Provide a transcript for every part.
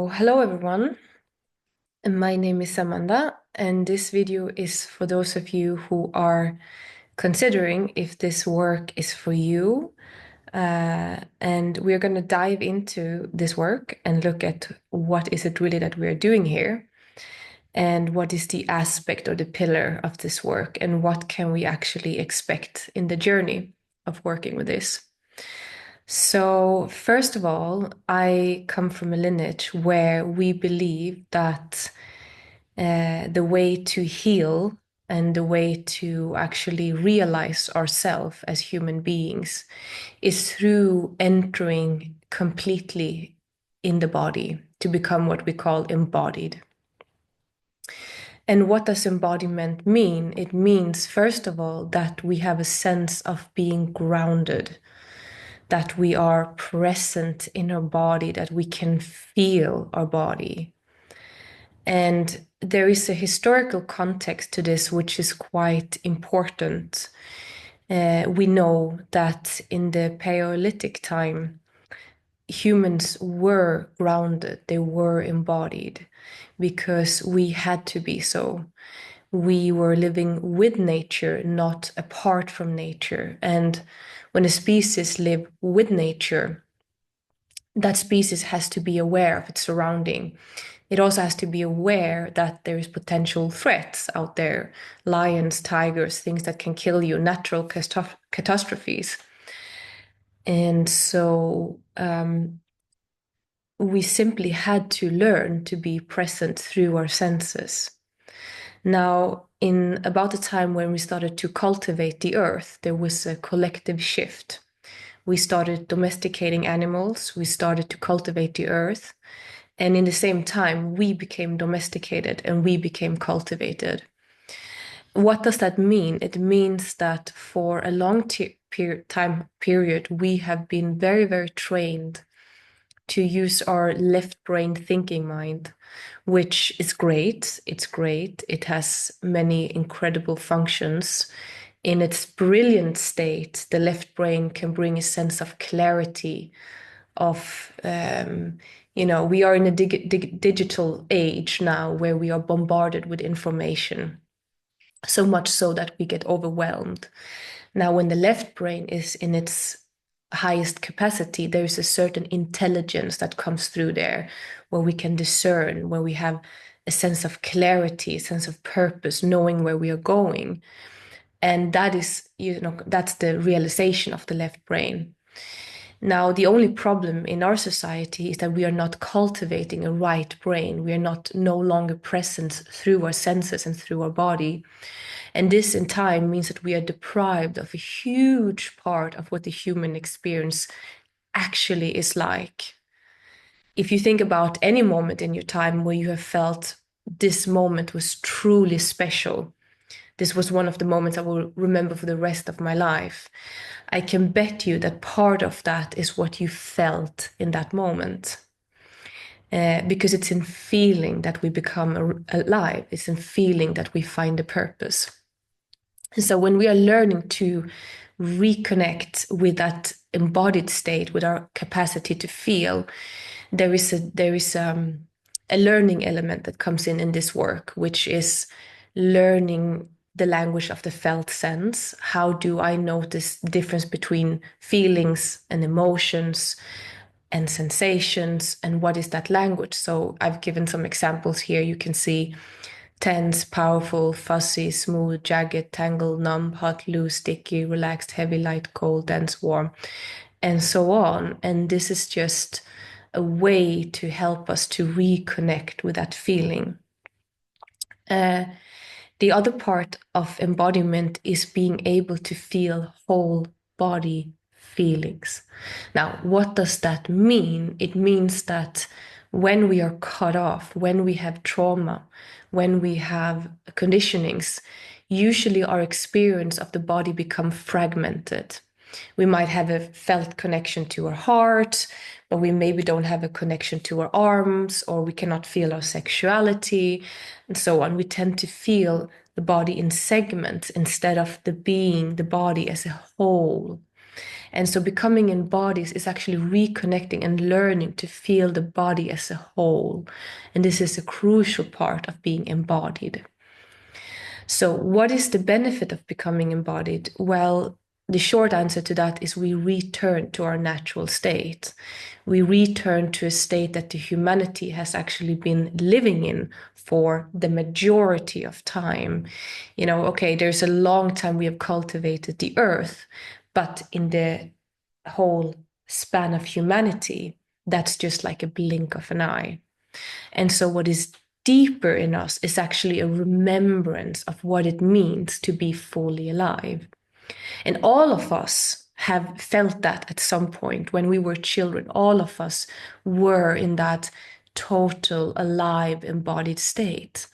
So, hello everyone. My name is Amanda, and this video is for those of you who are considering if this work is for you. And we're going to dive into this work and look at what is it really that we're doing here, and what is the aspect or the pillar of this work, and what can we actually expect in the journey of working with this. So, first of all, I come from a lineage where we believe that the way to heal and the way to actually realize ourselves as human beings is through entering completely in the body to become what we call embodied. And what does embodiment mean? It means, first of all, that we have a sense of being grounded, that we are present in our body, that we can feel our body. And there is a historical context to this, which is quite important. We know that in the Paleolithic time, humans were grounded, they were embodied, because we had to be so. We were living with nature, not apart from nature. And when a species live with nature, that species has to be aware of its surrounding. It also has to be aware that there is potential threats out there, lions, tigers, things that can kill you, natural catastrophes. And so we simply had to learn to be present through our senses. Now, in about the time when we started to cultivate the earth, there was a collective shift. We started domesticating animals, we started to cultivate the earth, and in the same time, we became domesticated and we became cultivated. What does that mean? It means that for a long time period, we have been very, very trained to use our left brain thinking mind, which is great. It's great. It has many incredible functions. In its brilliant state, the left brain can bring a sense of clarity, of we are in a digital age now where we are bombarded with information, so much so that we get overwhelmed. Now, when the left brain is in its highest capacity, there is a certain intelligence that comes through there, where we can discern, where we have a sense of clarity, a sense of purpose, knowing where we are going. And that is, that's the realization of the left brain. Now, the only problem in our society is that we are not cultivating a right brain. We are not no longer present through our senses and through our body. And this in time means that we are deprived of a huge part of what the human experience actually is like. If you think about any moment in your time where you have felt this moment was truly special, this was one of the moments I will remember for the rest of my life, I can bet you that part of that is what you felt in that moment. Because it's in feeling that we become alive, it's in feeling that we find a purpose. And so when we are learning to reconnect with that embodied state, with our capacity to feel, there is a learning element that comes in this work, which is learning the language of the felt sense. How do I notice the difference between feelings and emotions and sensations, and what is that language? So I've given some examples here. You can see tense, powerful, fuzzy, smooth, jagged, tangled, numb, hot, loose, sticky, relaxed, heavy, light, cold, dense, warm, and so on. And this is just a way to help us to reconnect with that feeling. The other part of embodiment is being able to feel whole body feelings. Now, what does that mean? It means that when we are cut off, when we have trauma, when we have conditionings, usually our experience of the body become fragmented. We might have a felt connection to our heart, but we maybe don't have a connection to our arms, or we cannot feel our sexuality, and so on. We tend to feel the body in segments instead of the body as a whole. And so becoming embodied is actually reconnecting and learning to feel the body as a whole. And this is a crucial part of being embodied. So, what is the benefit of becoming embodied? Well, the short answer to that is we return to our natural state. We return to a state that the humanity has actually been living in for the majority of time. You know, okay, there's a long time we have cultivated the earth, but in the whole span of humanity, that's just like a blink of an eye. And so, what is deeper in us is actually a remembrance of what it means to be fully alive. And all of us have felt that at some point when we were children. All of us were in that total, alive, embodied state.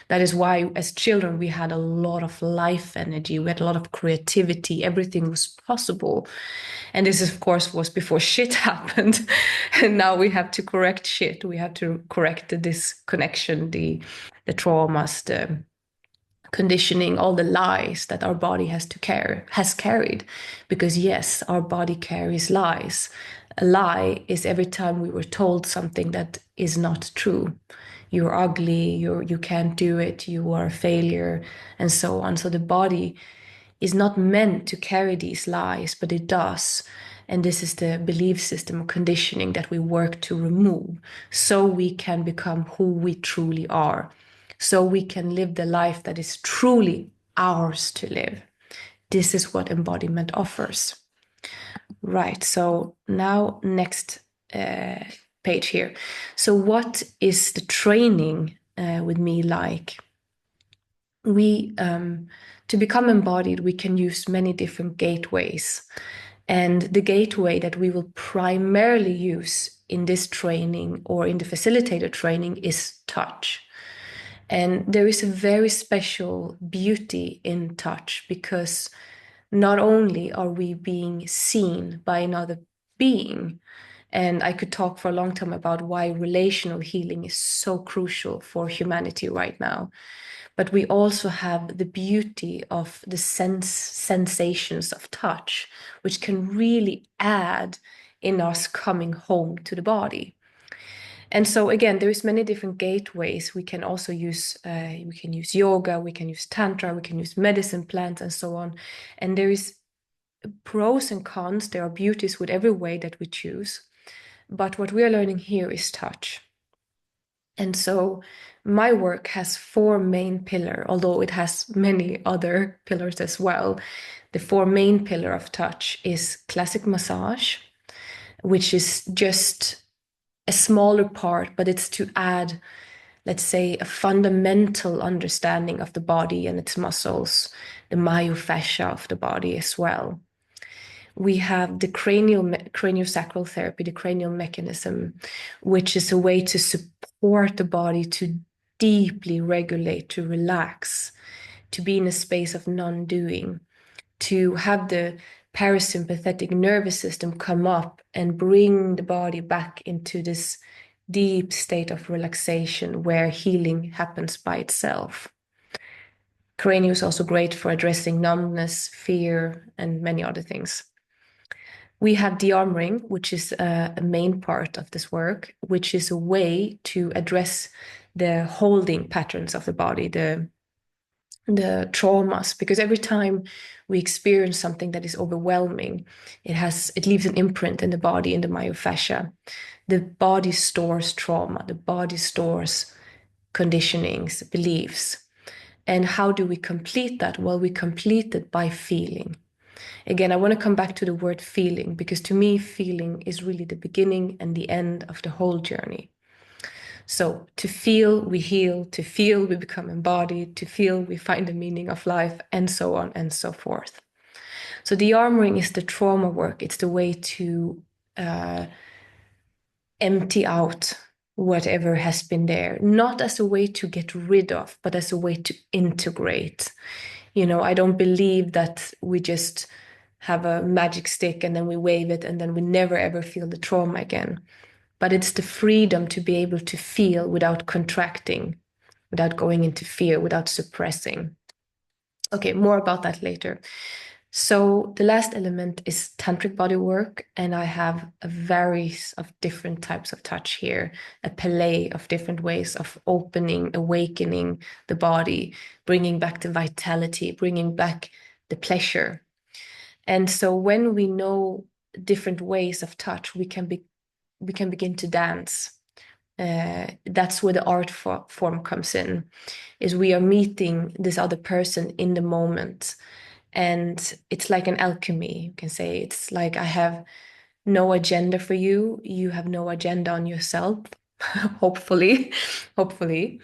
That is why, as children, we had a lot of life energy, we had a lot of creativity, everything was possible. And this, of course, was before shit happened. And now we have to correct shit. We have to correct the disconnection, the traumas, the conditioning, all the lies that our body has carried. Because yes, our body carries lies. A lie is every time we were told something that is not true. You're ugly, you can't do it, you are a failure, and so on. So the body is not meant to carry these lies, but it does. And this is the belief system or conditioning that we work to remove so we can become who we truly are, so we can live the life that is truly ours to live. This is what embodiment offers. Right, so now next page here. So, what is the training with me like? We to become embodied, we can use many different gateways. And the gateway that we will primarily use in this training or in the facilitator training is touch. And there is a very special beauty in touch because not only are we being seen by another being, and I could talk for a long time about why relational healing is so crucial for humanity right now. But we also have the beauty of the sensations of touch, which can really add in us coming home to the body. And so again, there is many different gateways. We can also use yoga, we can use tantra, we can use medicine plants, and so on. And there is pros and cons. There are beauties with every way that we choose. But what we are learning here is touch. And so my work has four main pillars, although it has many other pillars as well. The four main pillars of touch is classic massage, which is just a smaller part, but it's to add, let's say, a fundamental understanding of the body and its muscles, the myofascia of the body as well. We have the craniosacral therapy, the cranial mechanism, which is a way to support the body to deeply regulate, to relax, to be in a space of non-doing, to have the parasympathetic nervous system come up and bring the body back into this deep state of relaxation where healing happens by itself. Cranial is also great for addressing numbness, fear, and many other things. We have de-armoring, which is a main part of this work, which is a way to address the holding patterns of the body, the traumas, because every time we experience something that is overwhelming, it leaves an imprint in the body, in the myofascia. The body stores trauma, the body stores conditionings, beliefs. And how do we complete that? Well, we complete it by feeling. Again, I want to come back to the word feeling, because to me, feeling is really the beginning and the end of the whole journey. So to feel, we heal, to feel, we become embodied, to feel, we find the meaning of life, and so on and so forth. So the armoring is the trauma work. It's the way to empty out whatever has been there, not as a way to get rid of, but as a way to integrate. You know, I don't believe that we just have a magic stick and then we wave it and then we never ever feel the trauma again. But it's the freedom to be able to feel without contracting, without going into fear, without suppressing. Okay, more about that later. So the last element is tantric body work, and I have a variety of different types of touch here, a palette of different ways of opening, awakening the body, bringing back the vitality, bringing back the pleasure. And so when we know different ways of touch, we can begin to dance. That's where the art form comes in, is we are meeting this other person in the moment. And it's like an alchemy, you can say. It's like I have no agenda for you. You have no agenda on yourself, hopefully, hopefully.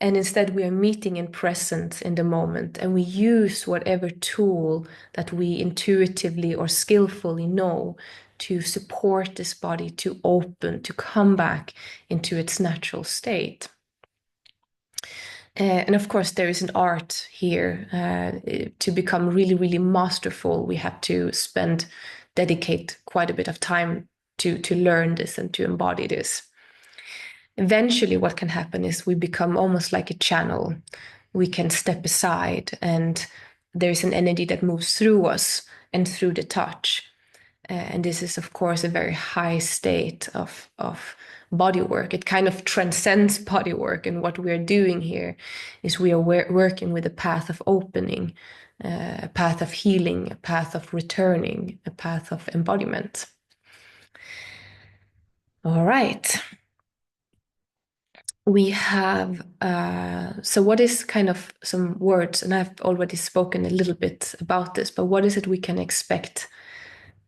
And instead, we are meeting in presence in the moment, and we use whatever tool that we intuitively or skillfully know to support this body to open, to come back into its natural state. And of course, there is an art here. To become really, really masterful, we have to dedicate quite a bit of time to learn this and to embody this. Eventually, what can happen is we become almost like a channel. We can step aside, and there's an energy that moves through us and through the touch. And this is, of course, a very high state of body work. It kind of transcends body work. And what we're doing here is we are working with a path of opening, a path of healing, a path of returning, a path of embodiment. All right. We have, so what is kind of some words, and I've already spoken a little bit about this, but what is it we can expect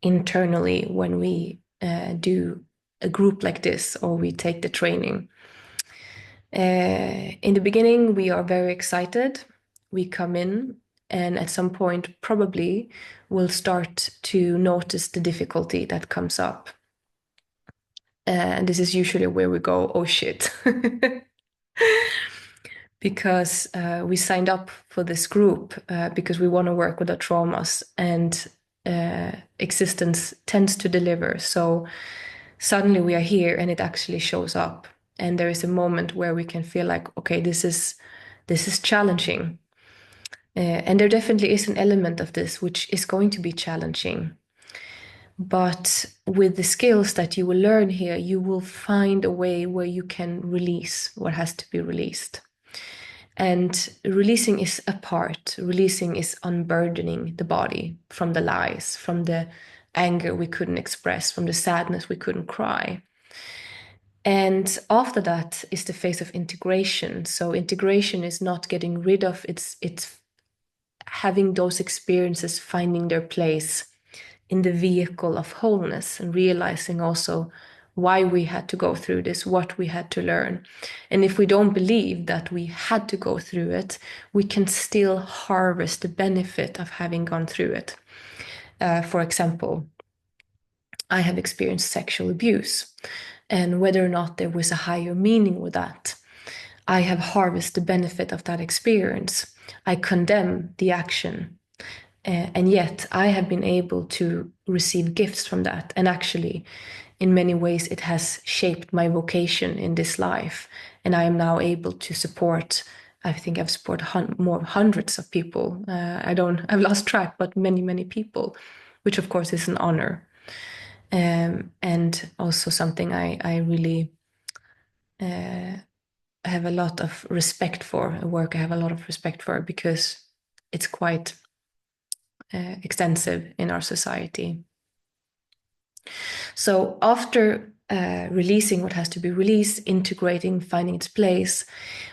internally when we do a group like this or we take the training? In the beginning, we are very excited. We come in, and at some point, probably we'll start to notice the difficulty that comes up. And this is usually where we go, oh shit. Because we signed up for this group because we want to work with our traumas, and existence tends to deliver. So suddenly we are here and it actually shows up. And there is a moment where we can feel like, okay, this is challenging. And there definitely is an element of this which is going to be challenging. But with the skills that you will learn here, you will find a way where you can release what has to be released. And releasing is a part. Releasing is unburdening the body from the lies, from the anger we couldn't express, from the sadness we couldn't cry. And after that is the phase of integration. So integration is not getting rid of, it's having those experiences finding their place in the vehicle of wholeness, and realizing also why we had to go through this, what we had to learn. And if we don't believe that we had to go through it, we can still harvest the benefit of having gone through it. For example, I have experienced sexual abuse, and whether or not there was a higher meaning with that, I have harvested the benefit of that experience. I condemn the action. And yet I have been able to receive gifts from that. And actually, in many ways, it has shaped my vocation in this life. And I am now able to support, I think I've supported more hundreds of people. I've lost track, but many, many people, which of course is an honor. And also something I really have a lot of respect for, a work I have a lot of respect for, because it's quite extensive in our society. So after releasing what has to be released, integrating, finding its place,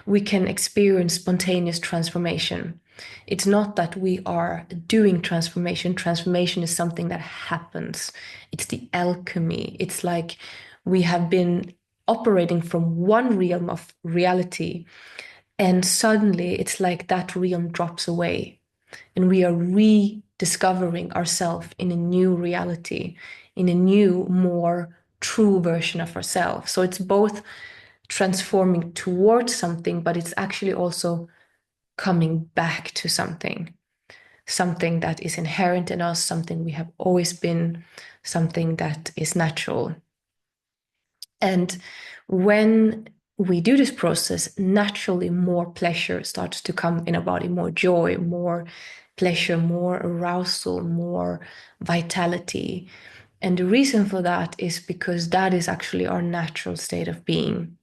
we can experience spontaneous transformation. It's not that we are doing transformation. Transformation is something that happens. It's the alchemy. It's like we have been operating from one realm of reality, and suddenly it's like that realm drops away, and we are rediscovering ourselves in a new reality, in a new, more true version of ourselves. So it's both transforming towards something, but it's actually also coming back to something that is inherent in us, something we have always been, something that is natural. And when we do this process, naturally more pleasure starts to come in our body, more joy, more pleasure, more arousal, more vitality. And the reason for that is because that is actually our natural state of being.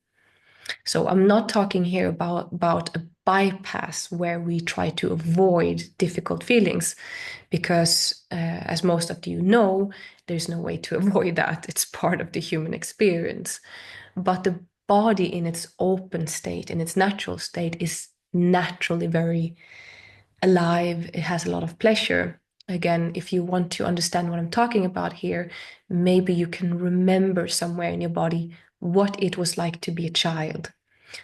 So I'm not talking here about a bypass where we try to avoid difficult feelings, because as most of you know, there's no way to avoid that. It's part of the human experience. But the body in its open state, in its natural state, is naturally very alive. It has a lot of pleasure. Again, if you want to understand what I'm talking about here, maybe you can remember somewhere in your body what it was like to be a child,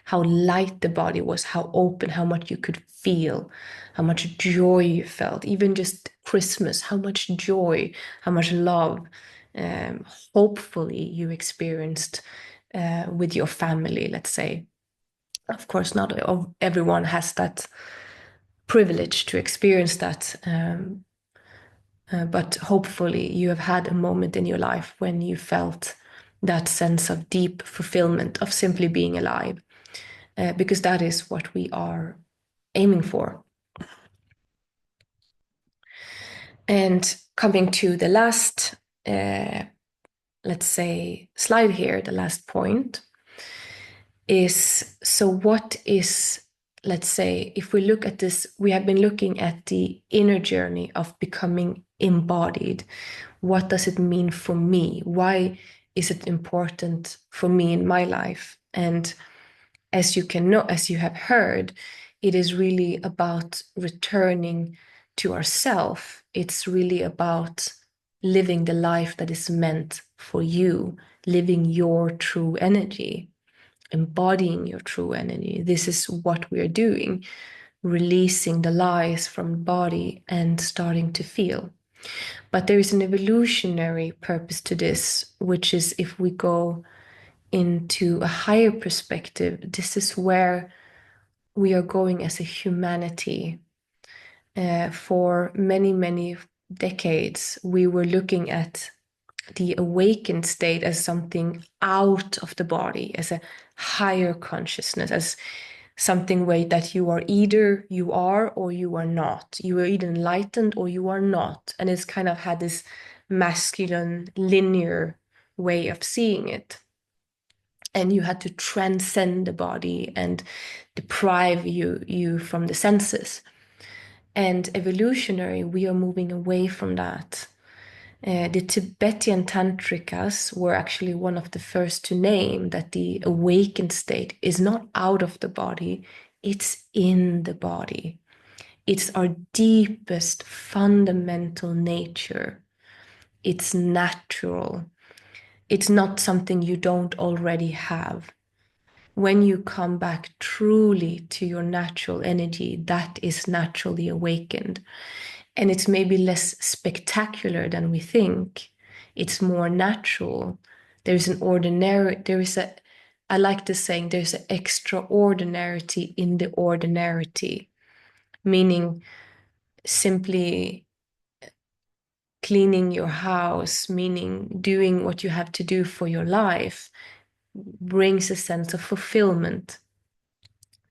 how light the body was, how open, how much you could feel, how much joy you felt, even just Christmas, how much joy, how much love, um, hopefully you experienced with your family, let's say. Of course, not everyone has that privilege to experience that. But hopefully, you have had a moment in your life when you felt that sense of deep fulfillment of simply being alive, because that is what we are aiming for. And coming to the last, let's say, slide here, the last point is, so what is, let's say, if we look at this, we have been looking at the inner journey of becoming embodied. What does it mean for me? Why is it important for me in my life? And as you can know, as you have heard, it is really about returning to ourself. It's really about living the life that is meant for you, living your true energy, embodying your true energy. This is what we're doing, releasing the lies from the body and starting to feel. But there is an evolutionary purpose to this, which is if we go into a higher perspective, this is where we are going as a humanity. For many, many decades, we were looking at the awakened state as something out of the body, as a higher consciousness, as something where that you are either you are or you are not. You are either enlightened or you are not. And it's kind of had this masculine, linear way of seeing it. And you had to transcend the body and deprive you from the senses. And evolutionary, we are moving away from that. The Tibetan tantrikas were actually one of the first to name that the awakened state is not out of the body, it's in the body. It's our deepest fundamental nature. It's natural. It's not something you don't already have. When you come back truly to your natural energy, that is naturally awakened. And it's maybe less spectacular than we think. It's more natural. There's an ordinary, there is a, I like the saying, there's an extraordinarity in the ordinarity, meaning simply cleaning your house, meaning doing what you have to do for your life, brings a sense of fulfillment.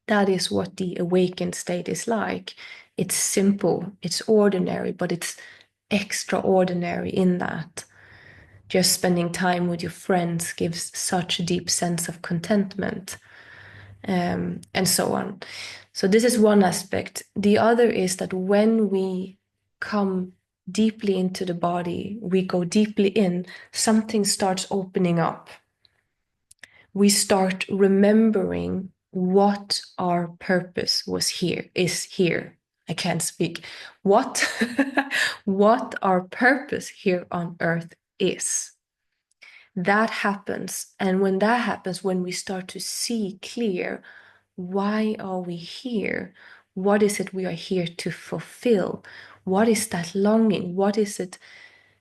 That is what the awakened state is like. It's simple, it's ordinary, but it's extraordinary in that. Just spending time with your friends gives such a deep sense of contentment, and so on. So, this is one aspect. The other is that when we come deeply into the body, we go deeply in, something starts opening up. We start remembering what our purpose was here, is here. I can't speak. What, what our purpose here on earth is. That happens. And when that happens, when we start to see clear, why are we here? What is it we are here to fulfill? What is that longing? What is it?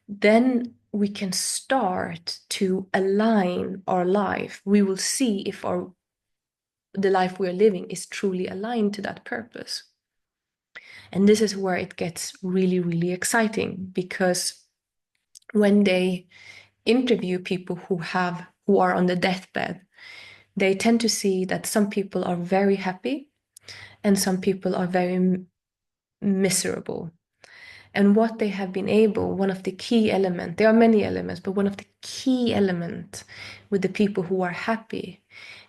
Then we can start to align our life. We will see if the life we're living is truly aligned to that purpose. And this is where it gets really, really exciting, because when they interview people who are on the deathbed, they tend to see that some people are very happy and some people are very miserable. And what they have been able, one of the key elements, there are many elements, but one of the key elements with the people who are happy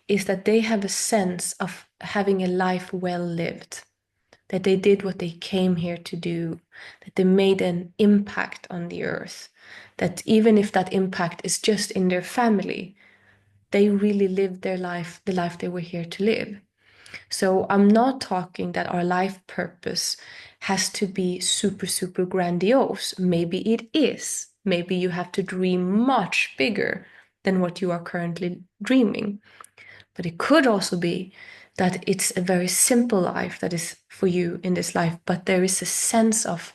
is that they have a sense of having a life well lived, that they did what they came here to do, that they made an impact on the earth, that even if that impact is just in their family, they really lived their life, the life they were here to live. So I'm not talking that our life purpose has to be super, super grandiose. Maybe it is. Maybe you have to dream much bigger than what you are currently dreaming. But it could also be that it's a very simple life that is for you in this life, but there is a sense of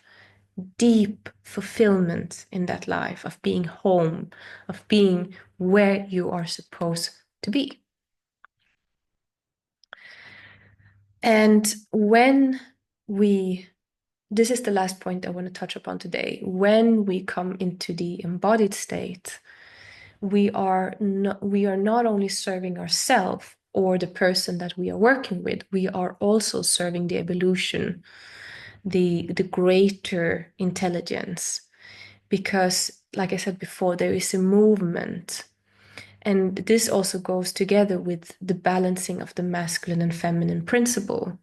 deep fulfillment in that life, of being home, of being where you are supposed to be. And when we, this is the last point I want to touch upon today, when we come into the embodied state, we are not only serving ourselves or the person that we are working with, we are also serving the evolution, the greater intelligence. Because, like I said before, there is a movement. And this also goes together with the balancing of the masculine and feminine principle.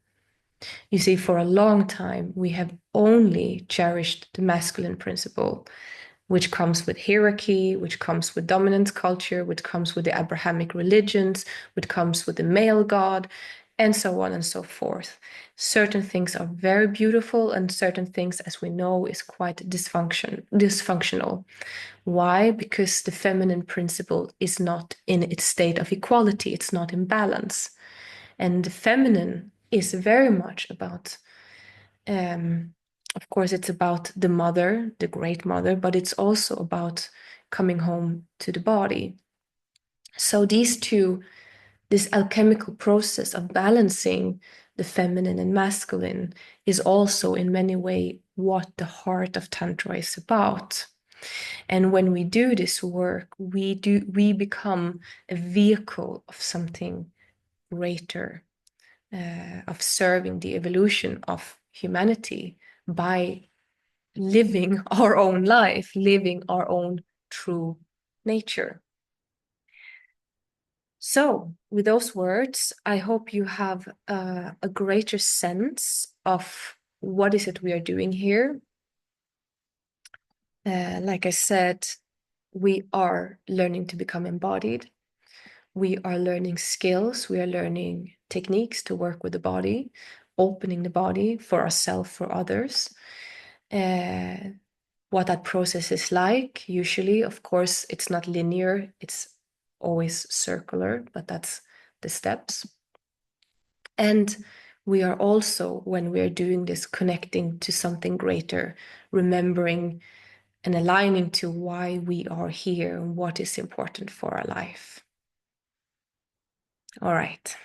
You see, for a long time, we have only cherished the masculine principle, which comes with hierarchy, which comes with dominant culture, which comes with the Abrahamic religions, which comes with the male god, and so on and so forth. Certain things are very beautiful, and certain things, as we know, is quite dysfunctional. Why? Because the feminine principle is not in its state of equality, it's not in balance. And the feminine is very much about, of course, it's about the mother, the great mother, but it's also about coming home to the body. So these two, this alchemical process of balancing the feminine and masculine is also in many ways what the heart of Tantra is about. And when we do this work, we become a vehicle of something greater, of serving the evolution of humanity by living our own life, living our own true nature. So, with those words, I hope you have a greater sense of what is it we are doing here. Like I said, we are learning to become embodied. We are learning skills. We are learning techniques to work with the body, opening the body for ourselves, for others. What that process is like, usually, of course, it's not linear. It's always circular, but that's the steps. And we are also, when we are doing this, connecting to something greater, remembering and aligning to why we are here and what is important for our life. All right.